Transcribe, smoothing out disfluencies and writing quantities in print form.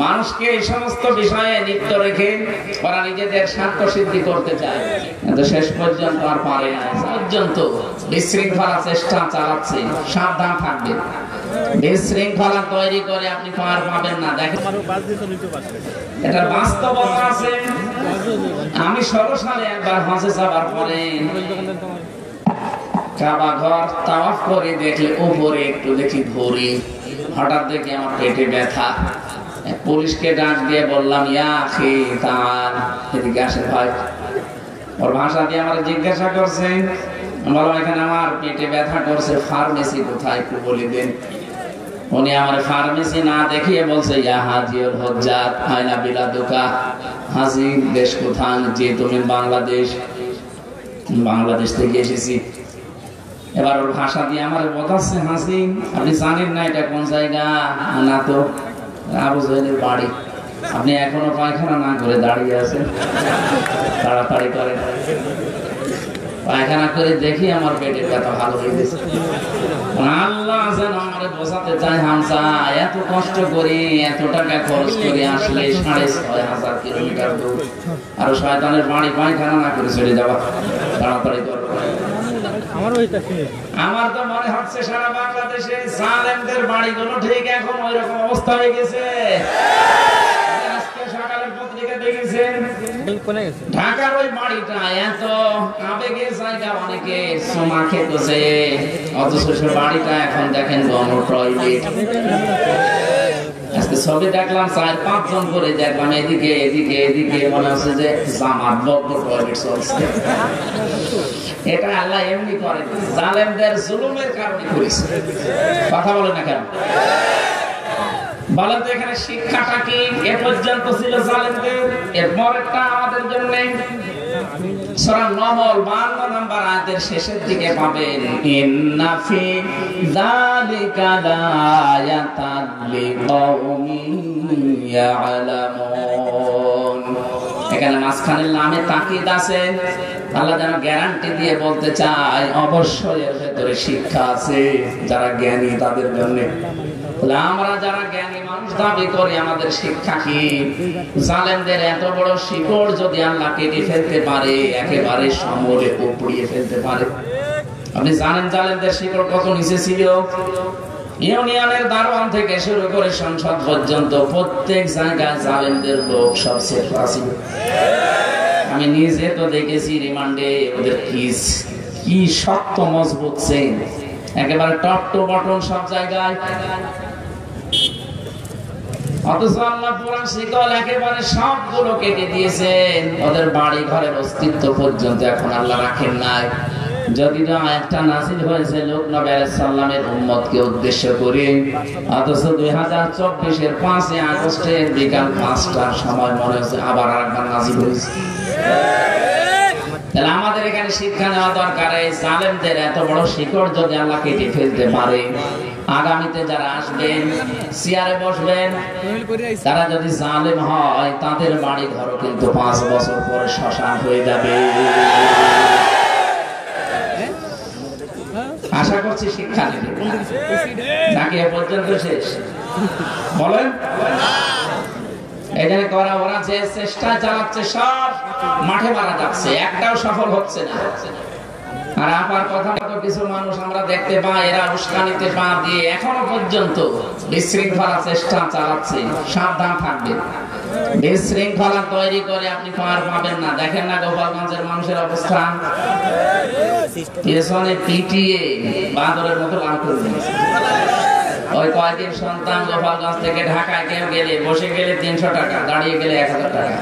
মানুষকে এই সমস্ত বিষয়ে লিপ্ত রেখে ওরা নিজেদের স্বার্থ সিদ্ধি করতে চায়, কিন্তু শেষ পর্যন্ত আর পারে না। পর্যন্ত বিশৃঙ্খলা চেষ্টা চালাচ্ছে। সাবধান থাকবেন, বিশৃঙ্খলা তৈরি করে আপনি পার পাবেন না। দেখেন এটা বাস্তবতা আছে। আমি 16 সালে একবার হজে যাবার পরে কাবা ঘর তাওয়াফ করে দেখলে উপরে একটু দেখি ঘুরি, হঠাৎ দেখি আমার পেটে ব্যথা। পুলিশকে ডাক দিয়ে বললাম, ইয়া আখি তার এদিকে আসেন ভাই। ওর ভাষা দিয়ে আমার জিজ্ঞাসা করছে, বললাম এখানে আমার পেটে ব্যথা করছে, ফার্মেসি কোথায় একটু বলে দেন। উনি আমার ফার্মেসি না দেখিয়ে বলছে, ইয়া হাজিউল হুজ্জাত আইনা বিলাদুকা, হাজি দেশ কোথায়? যে তুমি বাংলাদেশ থেকে এসেছি। এবার ওর ভাষা দিয়ে আমার বোঝাচ্ছে, হাসি আপনি জানেন না এটা কোন জায়গা? না তো। আবু জাহেলের বাড়ি। আপনি এখনো পায়খানা না করে দাঁড়িয়ে আছেন, তাড়াতাড়ি করেন। পায়খানা করে দেখি আমার পেটের ব্যথা ভালো হয়ে গেছে। আল্লাহ যেন আমারে বোঝাতে চায়, হামসা এত কষ্ট করে এত টাকা খরচ করে আসলে 6500 কিলোমিটার দূর, আর শয়তানের বাড়ি পায়খানা না করে চলে যাওয়া, তাড়াতাড়ি করো। আমার তো মনে হচ্ছে সারা বাংলাদেশে জালেমদের বাড়িগুলো ঠিক এখন ওই রকম অবস্থা হয়ে গেছে। আজকে সকালের পত্রিকা দেখেছেন ঢাকার ওই বাড়িটা এত আবেগের জায়গা, অনেকে সোমা খেতেছে, অথচ সে বাড়িটা এখন দেখেন গণ টয়লেট। আজকে ছবি দেখলাম 4-5 জন করে দেখলাম, এদিকে এদিকে এদিকে, মনে হচ্ছে যে জামাত বদ্ধ টয়লেট চলছে। এটা আল্লাহ এমনি করে, জালেমদের জুলুমের কারণে করেছে। কথা বলে না কেন? বলেন তো এখানে শিক্ষাটা কি? এ পর্যন্ত ছিল জালেমদের, এরপর একটা আমাদের জন্য। সূরা নহল 52 নম্বর আয়াতের শেষের দিকে পাবেন, ইন্না ফি যালিকা লায়াতাল লিকাউমিন ইয়ালামুন। এখানে মাঝখানের নামে তাকিদ আছে। আল্লাহ যেন গ্যারান্টি দিয়ে বলতে চায়, অবশ্যই এর ভেতরে শিক্ষা আছে যারা জ্ঞানী তাদের জন্য। আমরা যারা জ্ঞানী মানুষ দাবি করি, আমাদের শিক্ষা কি? জালেমদের এত বড় শিকড় যদি আল্লাহ কেটে ফেলতে পারে, একেবারে সমূলে উপড়িয়ে ফেলতে পারে। আপনি জানেন জালেমদের শিকড় কত নিচে ছিল? ইউনিয়নের দারোয়ান থেকে শুরু করে সংসদ পর্যন্ত প্রত্যেক জায়গায় জালেমদের লোক সবচেয়ে ছিল। আমি নিজে তো দেখেছি রিমান্ডে ওদের কি শক্ত মজবুত চেইন, একেবারে টপ টু বটন সব জায়গায়। অথচ আল্লাহ পুরান শিকল একেবারে সবগুলো কেটে দিয়েছেন, ওদের বাড়ি ঘরের অস্তিত্ব পর্যন্ত এখন আল্লাহ রাখেন নাই। যদি না একটা নাজিল হয়েছে লোক নবী আলাইহিস সালামের উম্মতকে উদ্দেশ্য করে, অথচ 2024 এর 5 আগস্টের বিকাল 5টার সময় মনে হচ্ছে আবার আরেকবার নাজিল হয়েছে। তাহলে আমাদের এখানে শিক্ষা নেওয়া দরকার, এই জালেমদের এত বড় শিকড় যদি আল্লাহ কেটে ফেলতে পারে, আগামীতে যারা আসবেন চেয়ারে বসবেন, তারা যদি জালেম হয়, তাদের বাড়ি ঘর কিন্তু 5 বছর পরে শ্মশান হয়ে যাবে। আশা করছি শিক্ষা নেবে নাকি এ পর্যন্ত শেষ? বলেন। এখানে করা ওরা যে চেষ্টা চালাচ্ছে সব মাঠে মারা যাচ্ছে, একটাও সফল হচ্ছে না। আর আপার কথা তো কিছু মানুষ আমরা দেখতে পাই, এরা উস্কানিতে পা দিয়ে এখনো পর্যন্ত বিশৃঙ্খলা চেষ্টা চালাচ্ছে। সাবধান থাকবেন, বিশৃঙ্খলা তৈরি করে আপনি পার পাবেন না। দেখেন না গোপালগঞ্জের মানুষের অবস্থা, পেছনে পিটিয়ে বাঁদরের মতো লাল করে দিয়েছে। ওই কয়েকদিন সন্তান গোপালগঞ্জ থেকে ঢাকায় কেউ গেলে, বসে গেলে 300 টাকা, দাঁড়িয়ে গেলে 1000 টাকা।